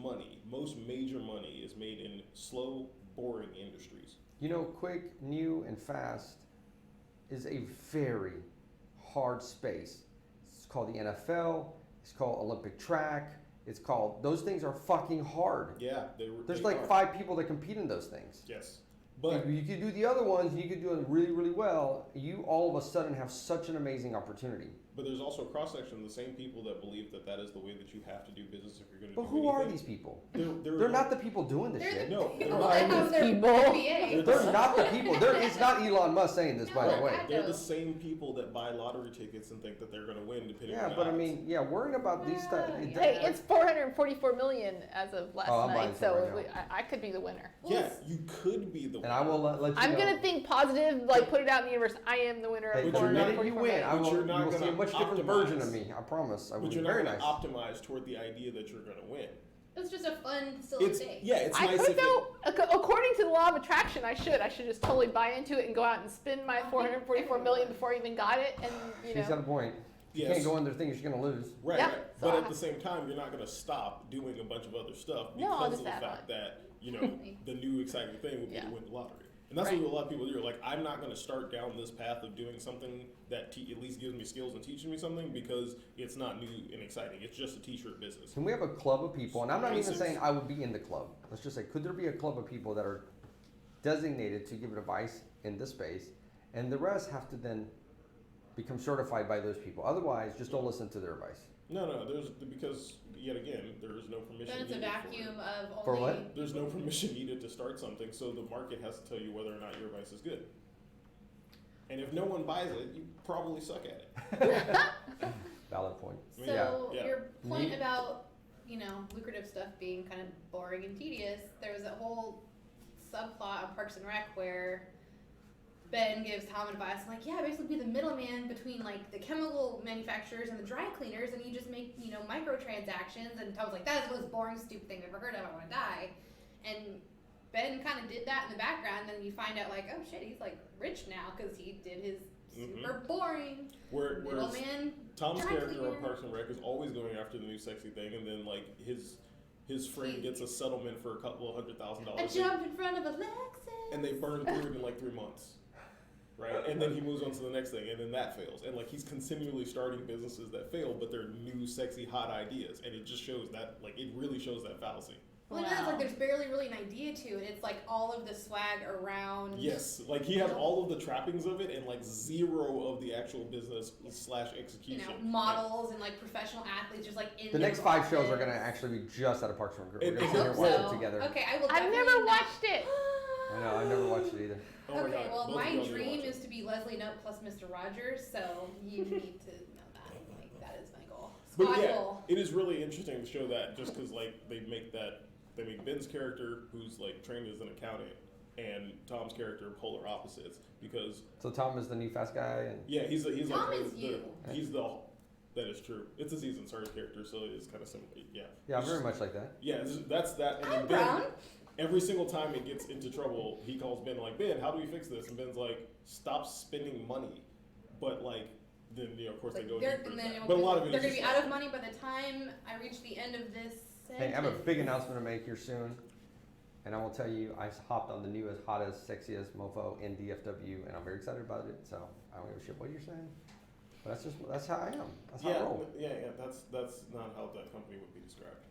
major money is made in slow, boring industries. You know, quick, new, and fast is a very hard space. It's called the NFL. It's called Olympic track. It's called, those things are fucking hard. Yeah, There's they like are. 5 people that compete in those things. Yes, but You could do the other ones, and you could do it really, really well. You all of a sudden have such an amazing opportunity. there's also a cross section of the same people that believe that is the way that you have to do business if you're going to. But do who are anything. these people? They're Not the people doing this They're shit. the No, they're people not. that have their People. MBA. They're not the people. It's not Elon Musk saying this, by the No, way. I- They're the same people that buy lottery tickets and think that they're going to win depending Yeah, on the but I odds. mean, yeah, worrying about these stuff. Yeah. Hey, it's 444 million as of last Oh, I'm buying night, some so right now. I could be the winner. Yeah, you could be the And I will let you I'm know. gonna think positive, like put it out in the universe. I am the winner Hey, of But the you're not- minute you 444 win, million. I But will, you're you not will see a gonna much different optimize. version of me. I promise. I will But be you're not very going nice. to optimize toward the idea that you're going to win. It's just a fun, silly It's thing. yeah, it's I nice could if it, though, according to the law of attraction, I should just totally buy into it and go out and spend my 444 million before I even got it, and you She's got know. a point. You Yes. can't go in there thinking she's going to lose. right, Yeah, right. so But I- at the same time, you're not going to stop doing a bunch of other stuff No, I'll because just of the add fact on. that the new exciting thing would be Yeah. to win the lottery. And that's Right. what a lot of people do. Like, I'm not going to start down this path of doing something that at least gives me skills and teaching me something because it's not new and exciting. It's just a t-shirt business. Can we have a club of people? And I'm not even Basics. saying I would be in the club. Let's just say, could there be a club of people that are designated to give advice in this space, and the rest have to then become certified by those people? Otherwise, just don't listen to their advice. No, because yet again, there is no permission. Then it's a needed vacuum of only. For what? There's no permission needed to start something, so the market has to tell you whether or not your advice is good. And if no one buys it, you probably suck at it. Valid point. I So mean, yeah. your point Me- about lucrative stuff being kind of boring and tedious, there was a whole subplot on Parks and Rec where Ben gives Tom advice like, yeah, basically be the middleman between like the chemical manufacturers and the dry cleaners, and you just make microtransactions. And Tom's like, that is the most boring, stupid thing I've ever heard of. I want to die. And Ben kind of did that in the background. And then you find out like, oh shit, he's like rich now because he did his super boring Whereas middleman. Tom's dry character on cleaner. Parks and Rec is always going after the new sexy thing, and then like his friend gets a settlement for a couple of $100,000. I jumped in front of a Lexus. And they burn through it in like 3 months. Right? And then he moves on to the next thing, and then that fails. And like he's continually starting businesses that fail, but they're new, sexy, hot ideas. And it just shows that, like, it really shows that fallacy. Well, it is like there's barely really an idea to it. It's like all of the swag around. Yes, like he has all of the trappings of it and like zero of the actual business / execution. Models and like professional athletes just like in The their next 5 shows are office. going to actually be just out of Parks and Rec. We're And- going to I sit here hope and watch so. it together. Okay, I will. I've definitely never not- watched it. I know, I've never watched it either. Oh my Okay, God, well, both of my y'all need to dream watch is it. to be Leslie Knope plus Mr. Rogers, so you need to know that. Like, that is my goal. But Squad yeah, goal. it is really interesting to show that just because like they make Ben's character who's like trained as an accountant and Tom's character polar opposites because So Tom is the new fast guy, and yeah he's Tom like is you. that is true. It's a season started character, so it's kind of similar. Yeah. yeah, very much like that. Yeah, that's that. And I'm then Ben, brown. every single time it gets into trouble, he calls Ben like, Ben, how do we fix this? And Ben's like, stop spending money. But like then of course they Like go they're, deeper and into then that. But a lot of it they're is gonna be just out of money by the time I reach the end of this Hey, I have a sentence. big announcement to make here soon, and I will tell you, I hopped on the newest, hottest, sexiest mofo in DFW, and I'm very excited about it. So I don't give a shit what you're saying, but that's how I am. That's how I roll. yeah. That's not how that company would be described.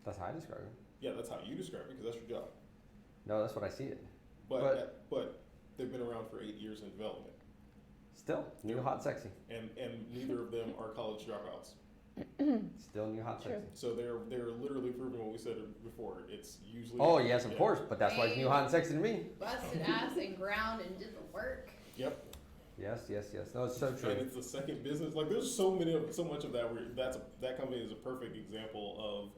That's how I describe it. Yeah, that's how you describe it because that's your job. No, that's what I see it. But they've been around for 8 years in development, Still new, hot, sexy. and neither of them are college dropouts. Still new, hot, True. sexy. So they're literally proving what we said before. It's usually Oh yes, of yeah. course, but that's why it's new, hot, and sexy to me. Busted ass and ground and did the work. Yep. Yes. No, it's so true. And it's the second business. Like there's so much of that where that company is a perfect example of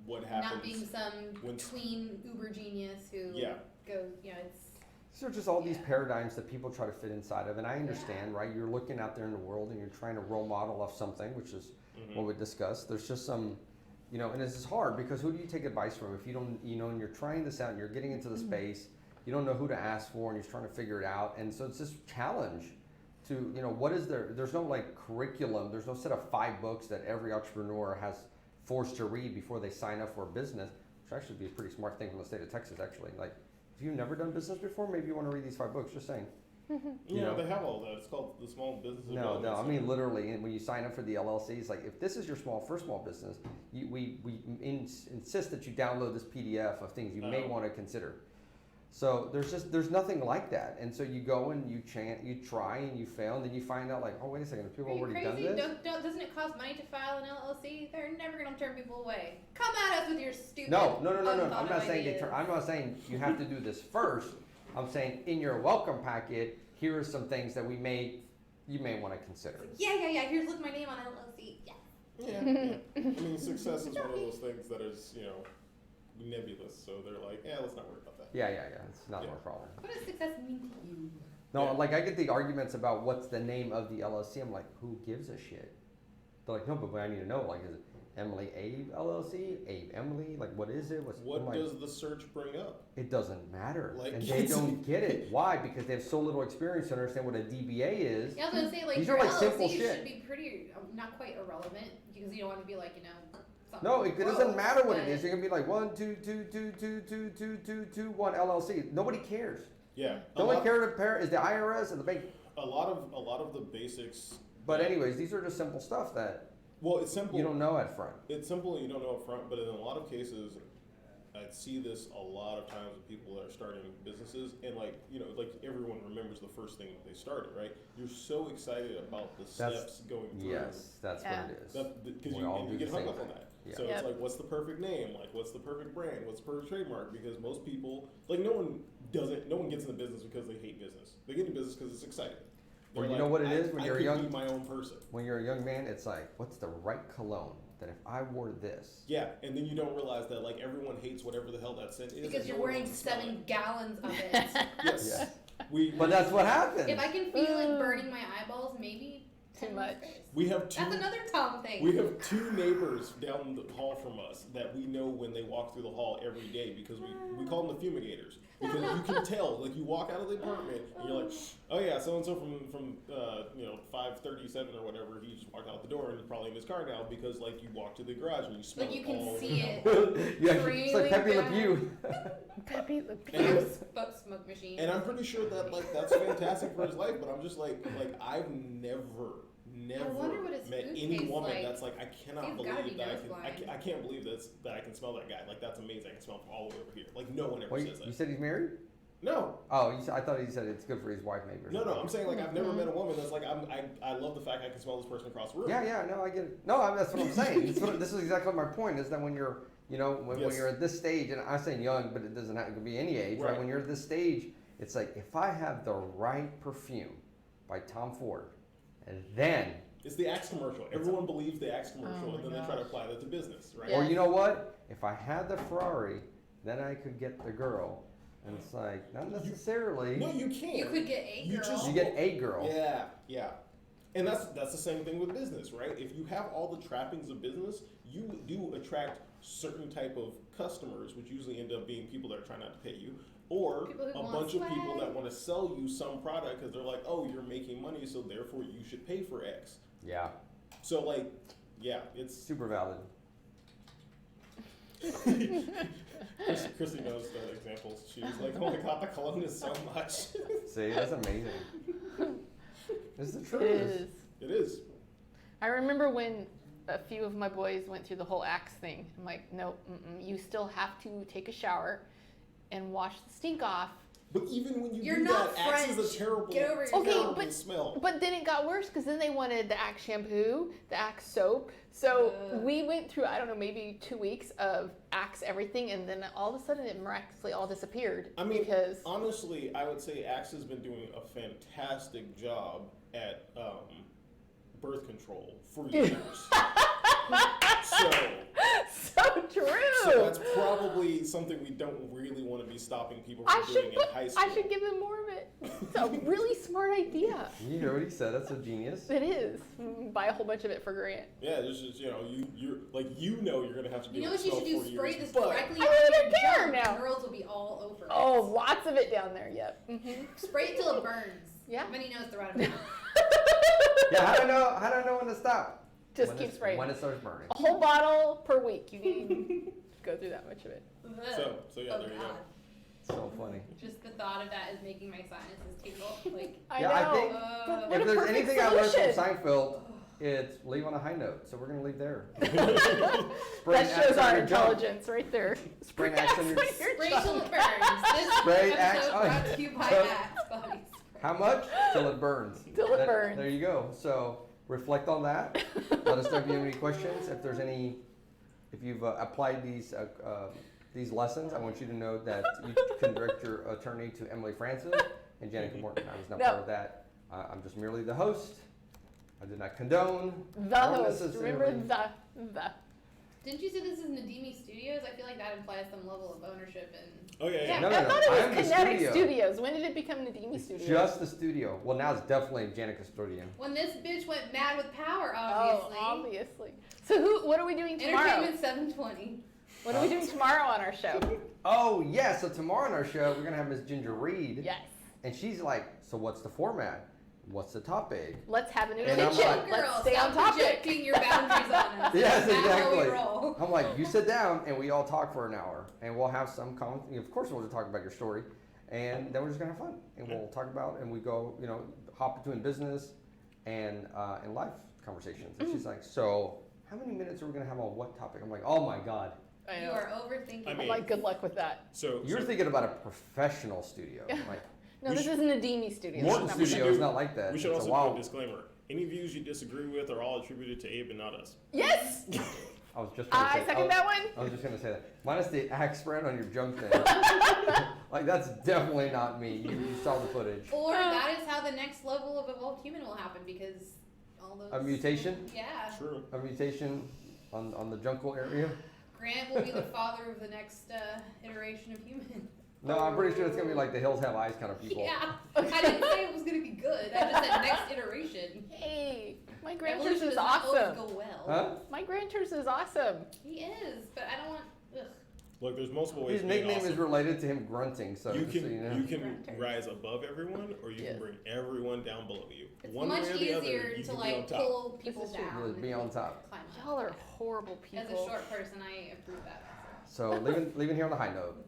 what happens. Not being some when- tween uber genius who Yeah. goes, it's These are just all these Yeah. paradigms that people try to fit inside of, and I understand, right? You're looking out there in the world and you're trying to role model off something, which is what we discussed. There's just some, and this is hard because who do you take advice from if you don't, and you're trying this out and you're getting into the space, you don't know who to ask for and you're trying to figure it out, and so it's this challenge to, what is there's no like curriculum, there's no set of 5 books that every entrepreneur has forced to read before they sign up for a business, which actually would be a pretty smart thing from the state of Texas, actually. Like, if you've never done business before, maybe you want to read these 5 books, just saying. Yeah, they have all that. It's called the Small Business No, Development I Center. mean literally, and when you sign up for the LLC, it's like, if this is your first small business, we insist that you download this PDF of things you may Oh. want to consider. So there's nothing like that, and so you go and you try and you fail, and then you find out like, oh wait a second, people Are you already done crazy? this. Doesn't it cost money to file an LLC? They're never gonna turn people away. Come at us with your stupid. No. I'm unthought not of saying ideas. I'm not saying you have to do this first. I'm saying in your welcome packet, here are some things that you may want to consider. Yeah. Here's look my name on LLC. Yeah. Yeah. I mean, success is one of those things that is, nebulous. So they're like, let's not worry about that. Yeah. It's not Yeah. our problem. What does success mean to you? No, Yeah. like I get the arguments about what's the name of the LLC. I'm like, who gives a shit? They're like, no, but I need to know. Like, is it Emily Abe LLC? Abe Emily? Like, what is it? What I'm like, does the search bring up? it doesn't matter. Like, And they don't get it. Why? Because they have so little experience to understand what a DBA is. Yeah, I was gonna say like These your are, like, simple LLC shit. should be pretty not quite irrelevant because you don't want to be like something No, it doesn't gross, matter what it but- is. You're gonna be like 1 2 2 2 2 2 2 2 2 1 LLC. Nobody cares. Yeah. The only care is the IRS and the bank. A lot of the basics. But anyways, these are just simple stuff that Well, it's simple. you don't know at front. It's simple and you don't know up front, but in a lot of cases, I see this a lot of times with people that are starting businesses, and like everyone remembers the first thing that they started, right? You're so excited about the steps going through. Yes, that's Yeah. what it is. Because We all you do get the hung same up on thing. that. Yeah. So Yep. it's like, what's the perfect name? Like, what's the perfect brand? What's the perfect trademark? Because most people, like, no one gets in the business because they hate business. They get in business because it's exciting. Or They're you know like, what it is when you're I could young? be my own person. When you're a young man, it's like, what's the right cologne that if I wore this? Yeah, and then you don't realize that like everyone hates whatever the hell that scent is. because and you're no one wearing wants to smell 7 it. gallons of it. Yes. Yeah. But that's what happens. If I can feel it burning my eyeballs, maybe Too 10 much. months face. We have two. That's another Tom thing. We have 2 neighbors down the hall from us that we know when they walk through the hall every day because we call them the fumigators. Because you can tell, like you walk out of the apartment and you're like, oh yeah, so and so from 537 or whatever, he just walked out the door and he's probably in his car now because like you walk to the garage and you smell Like you it can all see over. it. Yeah, it's like Pepe Le Trailing Pew. Pepe Le Like Pew. a smoke machine. And I'm pretty sure that like that's fantastic for his life, but I'm just like I've never wonder what his met food any tastes woman like. that's like I cannot He's gotta believe be that nose I can't believe that I can smell that guy. Like that's amazing. I can smell him from all the way over here. Like no one ever Well, says you that. said he's married? No. Oh, I thought he said it's good for his wife, maybe. Or No, something. I'm saying like I've never met a woman that's like I love the fact I can smell this person across the room. Yeah, no, I get it. No, that's what I'm saying. This is exactly my point. Is that when you're, when Yes. you're at this stage, and I'm saying young, but it doesn't have to be any age, right? Right. When you're at this stage, it's like if I have the right perfume by Tom Ford, and then, It's the Axe commercial. Everyone believes the Axe commercial, Oh and my then they try to gosh. apply that to business, right? or you know what? If I had the Ferrari, then I could get the girl, and it's like not necessarily. No, you can't. You could get a You girl. just- You get a girl. Yeah. And that's the same thing with business, right? If you have all the trappings of business, you do attract certain type of customers, which usually end up being people that are trying not to pay you. Or People who a want bunch of people swag. that want to sell you some product because they're like, oh, you're making money, so therefore you should pay for X. Yeah, So like, yeah, it's super valid. Chrissy knows the examples. She was like, oh my god, the cologne is so much. See, that's amazing. This is the It truth. is. It is. I remember when a few of my boys went through the whole Axe thing. I'm like, no, you still have to take a shower and wash the stink off. But even when you You're do not that, Axe is French. a terrible, Get over yourself. Okay, terrible but- smell. But then it got worse because then they wanted the Axe shampoo, the Axe soap. So Ugh. we went through, I don't know, maybe 2 weeks of Axe everything, and then all of a sudden it miraculously all disappeared. I mean, because honestly, I would say Axe has been doing a fantastic job at birth control for years. so true. So that's probably something we don't really want to be stopping people from doing in high school. I should give them more of it. It's a really smart idea. You hear what he said? That's a genius. It is. Buy a whole bunch of it for Grant. Yeah, this is you're you're gonna have to do You know it what you should do? for Spray years, this but- directly I on really your don't care junk, now. and girls will be all over it. Oh, lots of it down there. Yep. Spray it till it burns. Yeah. Then he knows the right amount. Yeah, how do I know when to stop? Just When keep it's- spraying. When it starts burning. A whole bottle per week. You need to go through that much of it. So yeah, Oh, there you go. God. So funny. Just the thought of that is making my sinuses tingle. Like, I Yeah, know. I think But what if a there's perfect anything I learned from solution. Seinfeld, it's leave on a high note. So we're gonna leave there. That shows our intelligence right there. Spray Axe on your- spray till it burns. This Spray episode Axe on- brought to you by Axe Body Spray. How much? Till it burns. Till it burns. There you go. So reflect on that. Let us know if you have any questions. If you've applied these lessons, I want you to know that you can direct your attorney to Emily Francis and Jannica Morton. I was not No. part of that. I'm just merely the host. I did not condone. The host. Remember unnecessarily- the. Didn't you say this is Nadimi Studios? I feel like that implies some level of ownership and. Oh yeah, Yeah, yeah. No, I no, thought I it am the was Kinetic studio. Studios. When did it become Nadimi It's Studios? just the studio. Well, now it's definitely Jannica Studio. When this bitch went mad with power, Oh, obviously. obviously. So what are we doing tomorrow? Entertainment 720. What are we doing tomorrow on our show? Oh yeah, so tomorrow on our show we're gonna have Miss Ginger Reed, Yes. and she's like, "So what's the format? What's the topic?" Let's have a new And I'm kitchen. like- Girl, Let's stay on stop topic. projecting your boundaries on us. Yes, That's how we exactly. roll. I'm like, you sit down and we all talk for an hour, and we'll have some of course, we'll just talk about your story, and then we're just gonna have fun, and we'll talk about, and we go, hop between business and life conversations. And she's like, "So how many minutes are we gonna have on what topic?" I'm like, "Oh my god, I You know. are overthinking. I I'm mean- like, good luck with that. So you're thinking about a professional studio." I'm like, No, We this should- is Nadimi Studios. Morton not we should Studio do- is not like that. we should It's also a put a wild. disclaimer. Any views you disagree with are all attributed to Abe and not us. Yes, I was just. Gonna I say, second that one. I was just gonna say that. Minus the axe spread on your junk thing. Like that's definitely not me. You saw the footage. Or that is how the next level of evolved human will happen because all those. A mutation? Yeah. True. A mutation on the jungle area. Grant will be the father of the next iteration of human. No, I'm pretty sure it's gonna be like the hills have eyes kind of people. Yeah. I didn't say it was gonna be good. I just said next iteration. Hey, my grantors Evolution is does not always awesome. go well. Huh? My grantors is awesome. He is, but I don't want. Ugh. Look, there's multiple ways His to be nickname is awesome. related to him grunting, so You just so can you know. you can Grunters. rise above everyone, or you Yes. can bring everyone down below you. It's One much way or the other, easier you to can be on like top. pull people This is true. down. Really than be to on top. climb up. Y'all are horrible people. As a short person, I approve that. So leaving here on a high note.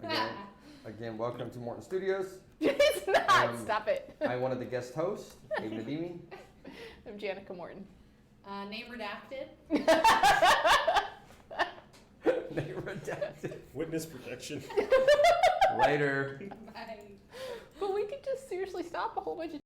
Again, welcome to Morton Studios. It's not. Stop it. I'm one of the guest hosts, Abe Nadimi. I'm Jannica Morton. Name redacted. Name redacted. Witness protection. Later. Bye. But we could just seriously stop a whole bunch of